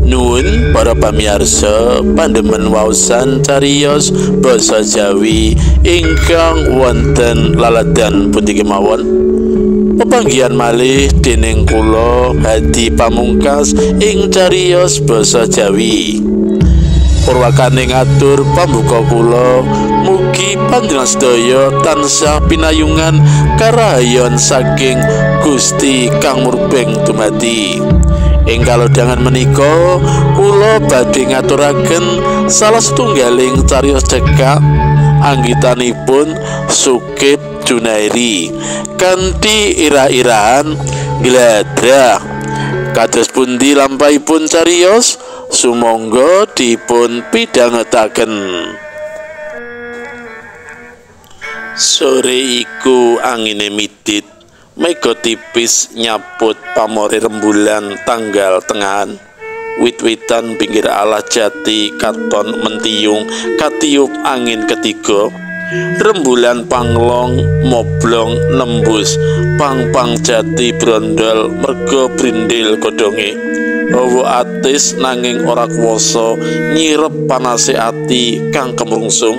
Nuwun para pamirsa pandemen waosan cariyos basa Jawi ingkang wonten laladan pundi kemawon. Pepanggihan malih dening kula Hadi Pamungkas ing cariyos basa Jawi. Purwakane ngatur pambuka kula, mugi panjenengan sedaya tansah pinayungan karahayon saking Gusti Kang Murbeng dumadi. Ing kalodhangan menika kula badhe ngaturaken salah setunggaling cariyos cekak anggitanipun Sukip Junairi kanthi irah-irahan Gladrah. Kados pundi lampahipun cariyos? Sumangga dipun pidhangetaken. Sore iku angine midit, mega tipis nyaput pamore rembulan tanggal tengahan. Wit-witan pinggir alas jati katon mentiyung katiup angin ketiga. Rembulan panglong moblong nembus pang-pang jati brondol merga brindil godhonge. Hawa atis nanging ora kuwasa nyirep panase ati kang kemrungsung.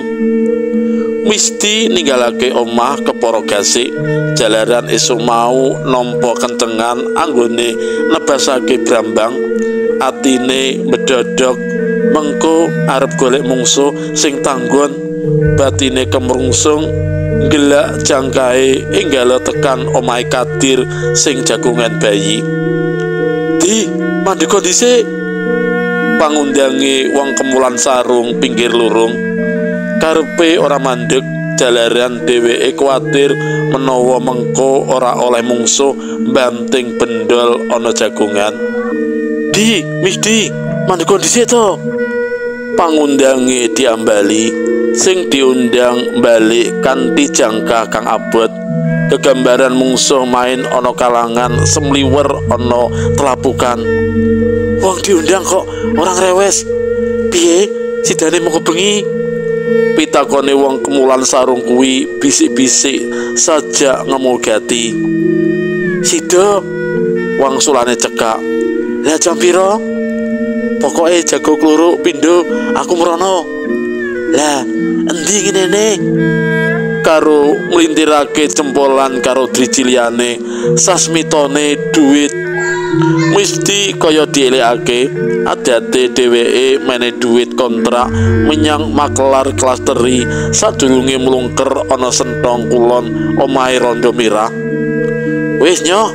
Misti ninggalake omah kepara gasik jalaran esuk mau nampa kencengan anggone nebasake brambang. Atine medodok mengko arep golek mungsuh sing tanggon. Batine kemrungsung gelak jangkae enggala tekan omahe Kadir sing jagungan bayi. Di mandheka dhisik, pangundange wong kemulan sarung pinggir lurung. Karepe ora mandheg jalaran dheweke kuwatir menawa mengko ora oleh mungsuh banting bendol ana jagungan. Di, Misdi, mandheka dhisik to. Pangundange diambali, sing diundang balik kanthi jangka kang abot. Kegambaran mungsuh main ana kalangan semliwer ana telapukan. Wong diundang kok orang rewes. Piye sidane mengko bengi? Pitakone wong kemulan sarung kuwi bisik-bisik saja ngemulgati. Sida wangsulane cekak. Lah jam pira? Pokoke jago kluruk pindho aku merono. Lah endi ngene? Karo nglintirake jempolan karo driji liyane sasmitone dhuwit. Mesti kaya dielekake adate dheweke meneh dhuwit kontrak menyang makelar klasteri sadurunge mlungker ana sentong kulon omahe Rondo Mirah. Wis nyoh,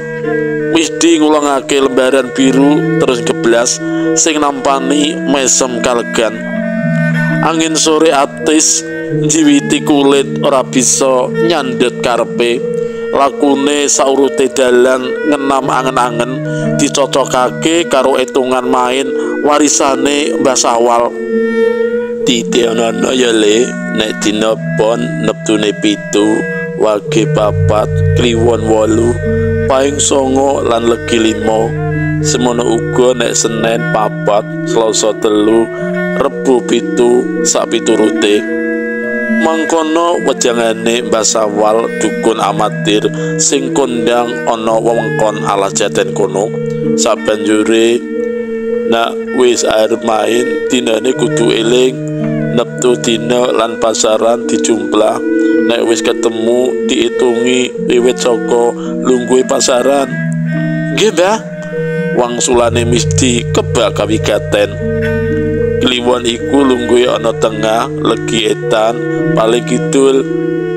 mesti ngulangake lembaran biru terus geblas sing nampani mesem kalegan. Angin sore atis njiwiti kulit ora bisa nyandhet karepe. Lakune saurute dalan ngenam angen-angen dicocokake karo etungan main warisane Mbah Sawal. Titenono ya le nek dina pon neptune 7 wage 4 kliwon 8 paing 9 lan legi 5. Semono uga nek Senen 4 Selasa 3 Rebo 7 sak piturute. Mangkono wejangane Mbah Sawal dukun amatir sing kondang ana wewengkon alas jaten kono. Sabanjure nak wis arep main dinane kudu eling neptu dina lan pasaran dijumplah. Nek wis ketemu diitungi wiwit saka lungguhe pasaran. Nggih Mbah, wangsulane mesti kebak kawigaten. Kliwon iku lungguhe ana tengah, legi etan, paling kidul,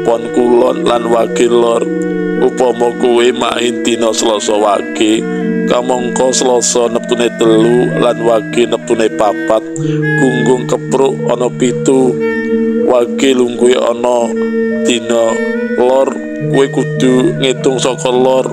pon kulon lan wage lor. Upama kowe main dina Selasa wage, kamangka Selasa neptune 3 lan wage neptune 4, gunggung kepruk ana 7, wage lungguhe ana dina lor, kowe kudu ngitung saka lor,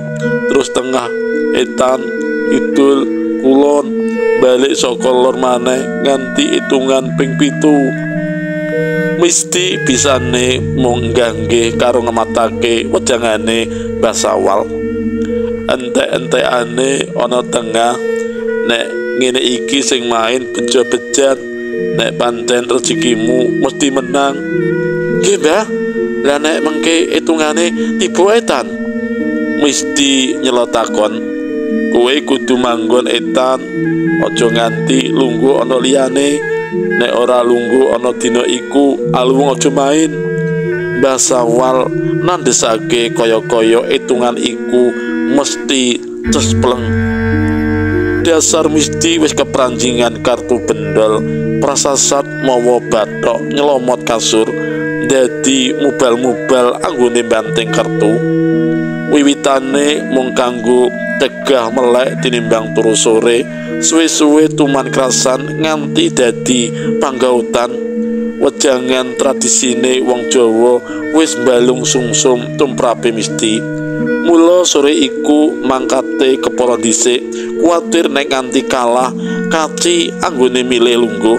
terus tengah, etan, kidul, kulon, balik saka lor maneh nganti hitungan ping 7. Mesti bisane mung nggangge karo ngematake wejangane Mbah Sawal. Entek-entekane ana tengah, nek ngene iki sing main bejo-bejan, nek pancen rezekimu mesti menang. Nggih Mbah, lah nek mengke hitungane tiba etan mesti nyelotakon. kowe kudu manggon etan, aja nganti lungguh ana liyane. Nek ora lungguh ana dina iku aluwung aja main. Mbah Sawal nandesake kaya-kaya itungan iku mesti cespleng. Dasar mesti wis kepranjingan kartu bendol, prasasat mawa bathok nyelomot kasur, dadi mubal-mubal anggone banting kartu. Wiwitane mung kanggo tegah melek tinimbang turu sore, suwe-suwe tuman krasan nganti dadi panggautan. Wejangan tradisine wong Jawa wis mbalung sungsum tumrape misti. Mula sore iku mangkate kepara dhisik, kuwatir nek nganti kalah kaci anggone milih lungguh.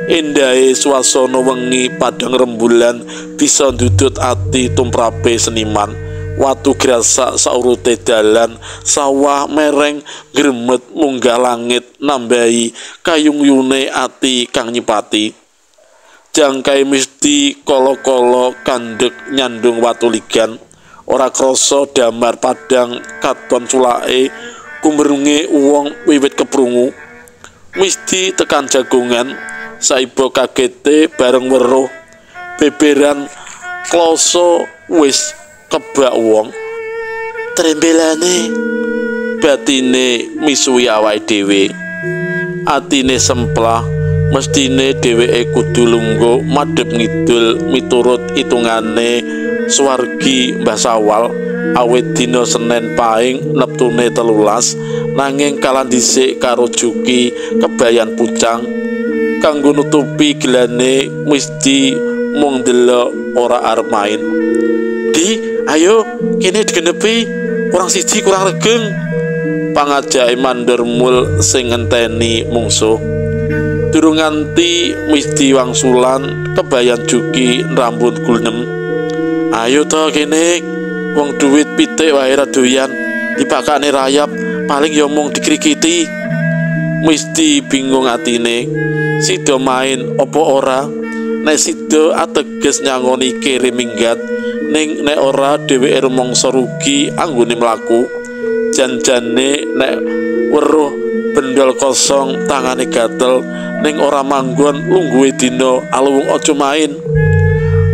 Endahe swasana wengi padang rembulan bisa ndudut ati tumrape seniman. Watu grasak saurute dalan, sawah mereng gremet munggah langit nambahi kayungyune ati kang nyipati. Jangkai mesti kala-kala kandhek nyandung watu ligan, ora krasa damar padang katon sulake kumrunge wong wiwit keprungu. Mesti tekan jagongan, saiba kagete bareng weruh beberan kloso wis kebak wong. Trembelane batine misuwi awake dhewe, atine semplah. Mestine dheweke kudu lungguh madhep ngidul miturut itungane swargi Mbah Sawal. Awit dina Senin Pahing neptune 13, nanging kalan dhisik karo Juki kebayan pucang kanggo nutupi gelane mesti mung ndelok ora arep main. Di, ayo kene digenepi, kurang siji kurang regeng, pangajake mandor mul sing ngenteni mungsuh. Durung nganti mesti wangsulan kebayan Juki rambut gulnem. Ayo to kene, wong duit pitik wae ra doyan, dipakane rayap paling ya mung dikrikiti. Mesti bingung atine, sida main apa ora? Nek sida ateges nyangoni kere minggat, ning nek ora dheweke rumangsa rugi anggone mlaku. Jan-jane nek weruh bendol kosong tangane gatel ning ora manggon lungguhe dina aluwung aja main.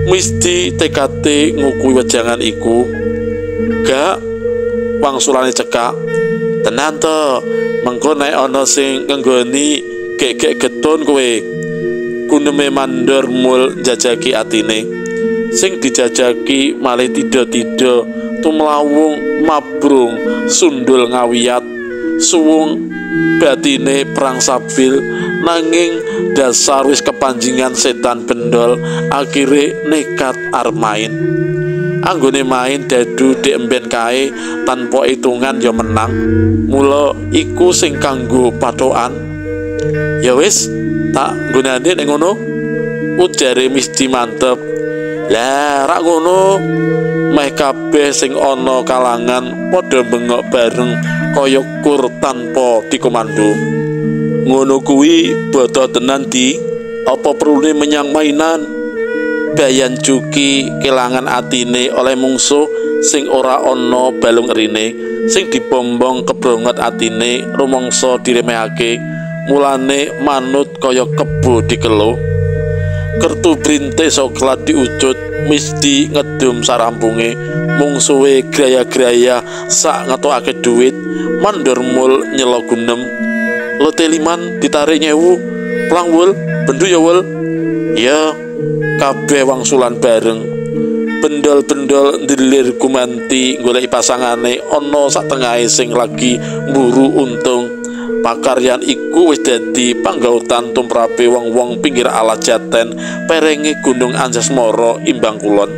Mesti tekate ngukui wejangan iku. Gak wangsulane cekak. Tenan to, mengko nek ana sing ngenggoni gek-gek getun kowe. Guneme mandor mul jajaki atine. Sing dijajaki malih tida-tida tumlawung mabrung sundul ngawiyat. Suwung batine perang sabil, nanging dasar wis kepanjingan setan bendol akhire nekat arep main. Anggone main dadu dek emben kae tanpa hitungan ya menang. Mula iku sing kanggo pathokan. Ya wis tak gunane nek ngono, ujare mesti mantep. Lah rak ngono meh kabeh sing ana kalangan padha bengok bareng kaya kur tanpa dikomando. Ngono kuwi bodo tenan Di, apa perlune menyang mainan? Bayan Juki kelangan atine oleh mungsuh sing ora ana balung erine, sing dibombong kebrongot atine rumangsa diremehake, mulane manut kaya kebo dikelo. Kertu brinte soklat diucut mesti ngedum sarampunge, mungsuhe graya-graya sak ngetokake duit. Mandor mul nyelo gunem, lo teliman ditarik 1000, pelang wul, bendu ya wul. Ya, kabeh wangsulan bareng. Bendol-bendol ndilir gumanti goleki pasangane ana sak tengahe sing lagi mburu untung. Pakaryan iku wis dadi panggautan tumrape wong-wong pinggir alas Jaten perenge Gunung Anjasmara imbang kulon.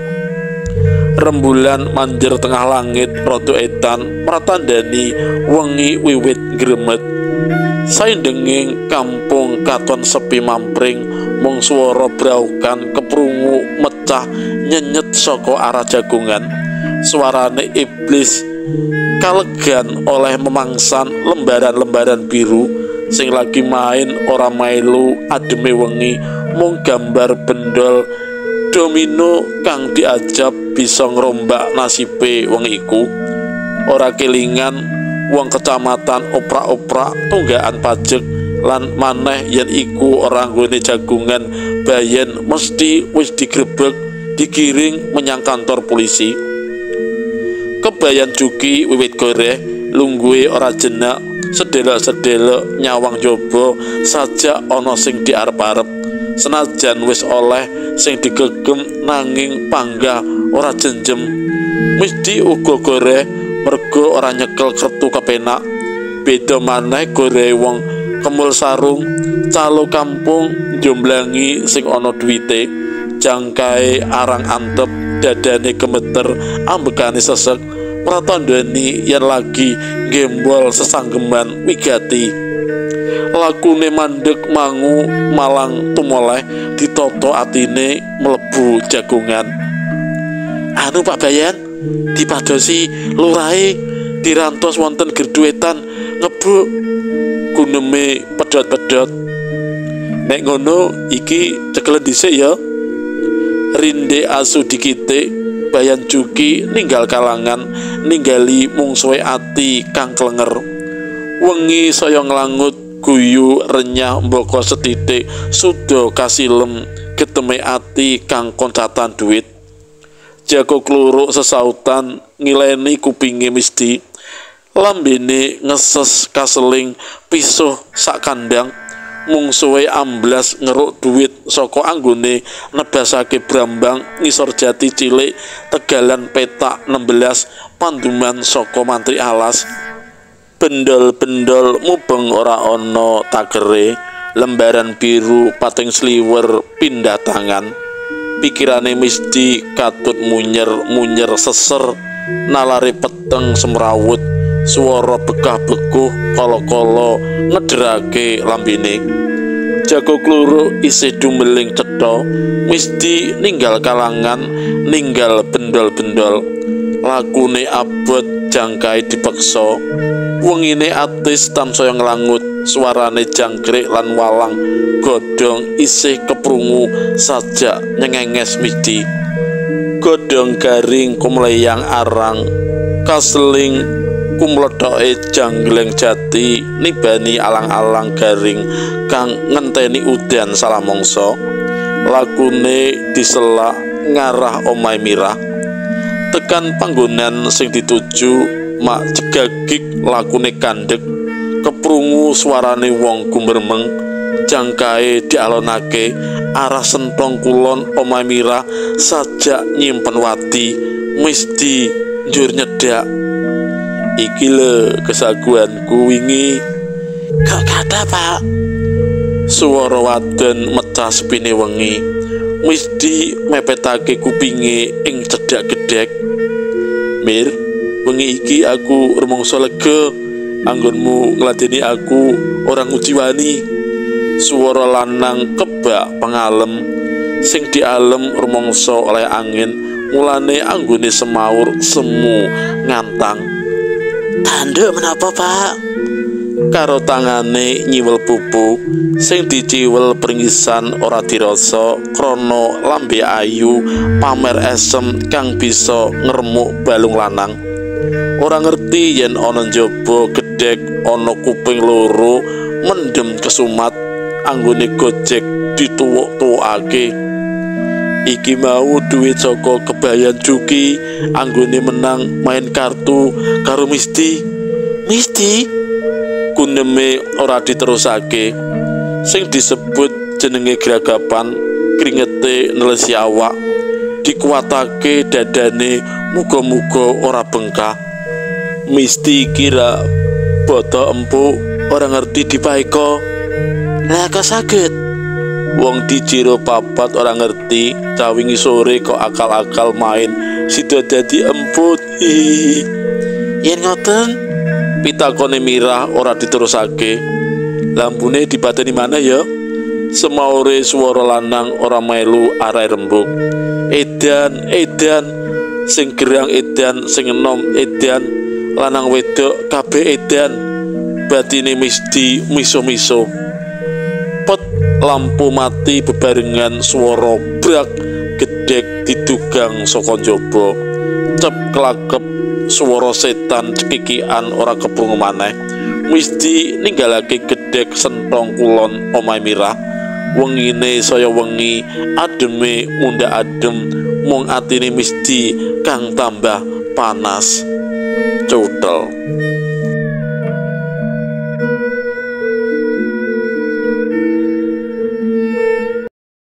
Rembulan manjer tengah langit rada edan pratandani wengi wiwit gremet. Saindenging kampung katon sepi mampring, mung swara braukan keprungu mecah nyenyet saka arah jagongan. Suarane iblis kalegan oleh memangsan lembaran-lembaran biru sing lagi main ora mailu ademe wengi, mung gambar bendol domino kang diajab bisa ngrombak nasibe wong iku. Ora kelingan wong kecamatan oprak-oprak tunggakan pajak lan maneh yen iku ora nggone jagungan bayen mesti wis digrebeg digiring menyang kantor polisi. Kebayan Juki wiwit goreh lungguhe ora jenak sedelok-sedelok nyawang jaba sajak ana sing diarep-arep. Senajan wis oleh sing digegem nanging panggah ora jenjem. Mesti uga goreh mergo ora nyekel kertu kepenak. Beda maneh goreh wong kemul sarung calo kampung jomblangi sing ana duwite, jangkae arang antep, dadane gemeter, ambekane sesek, pratandani yen lagi gembol sesanggeman wigati. Lakune mandeg mangu malang tumoleh ditoto atine mlebu jagongan. Anu Pak Bayan, dipadosi lurahe dirantos wonten gerduetan ngebuk, guneme pedhot-pedhot. Nek ngono iki cekelen dhisik ya. Rinde asu dikite Bayan Juki ninggal kalangan, ninggali mungsuhe ati kang klenger. Wengi saya nglangut guyu renyah mboko setitik suda kasilem geteme ati kang koncatan duit. Jago kluruk sesautan ngileni kupinge Misdi, lambene ngeses kaseling pisuh sak kandang. Mungsuhe amblas ngeruk duit saka anggone nebasake brambang ngisor jati cilik tegalan petak 16 panduman saka mantri alas. Bendol-bendol mubeng ora ana takere, lembaran biru pating sliwer pindah tangan. Pikirane Misdi katut munyer seser nalari peteng semrawut, swara bekah-bekuh kala-kala ngederake lambene. Jago kluruk isih dumeling cetha, Misdi ninggal kalangan, ninggal bendol-bendol. Lakune abot, jangkai dipeksa, wengine atis tansaya nglangut, suarane jangkrik lan walang godhong isih keprungu sajak nyengenges Misdi. Godhong garing kumleyang arang kaseling kumledhoke jangleng jati nibani alang-alang garing kang ngenteni udan salamangsa. Lakune diselak ngarah omahe Mirah. Tekan panggonan sing dituju mak cegagik lakune kandhek, keprungu suarane wong gumremeng, jangkae dialonake arah sentong kulon omahe Mirah sajak nyimpen wadi. Misdi njur nyedak. Iki lho kesaguanku wingi. Kok kata Pak? Suara wadon mecah sepine wengi. Misdi mepetake kupinge ing cedhak gedhek. Mir, wengi iki aku rumangsa lega anggonmu ngladeni aku ora ngujiwani. Suara lanang kebak pengalem sing dialem rumangsa oleh angin, mulane anggone semaur semu ngantang. Tanduk menapa Pak? Karo tangane nyiwel pupu sing diciwel pringisan ora dirasa krana lambe ayu pamer esem kang bisa ngremuk balung lanang. Ora ngerti yen ana njaba gedhek ana kuping loro mendem kesumat anggone gojek dituwuk-tuwukake. Iki mau duit saka Kebayan Juki anggone menang main kartu karo Misdi. Kuneme ora diterusake. Sing disebut jenenge gragapan, kringete nelesi awak, dikuatake dadane muga-muga ora bengkak. Misdi kira boto empuk ora ngerti dipaeka. Lah kok saged? Wong di jero papat ora ngerti, cawingi sore kok akal-akal main sida dadi emput. Yen ngoten, pitakone Mirah ora diterusake. Lampune dipateni mana ya? Semaure swara lanang ora melu arai rembug. Edan, sing gerang edan, sing enom edan, lanang wedok kabeh edan. Batine Misdi miso-miso. Pet lampu mati bebarengan swara brak gedhek didugang saka njaba. Cep klakep swara setan cekikian ora keprungu maneh. Misdi ninggalake gedhek senthong kulon omahe Mirah. Wengine saya wengi, ademe mundhak adem, mung atine Misdi kang tambah panas. Cudel.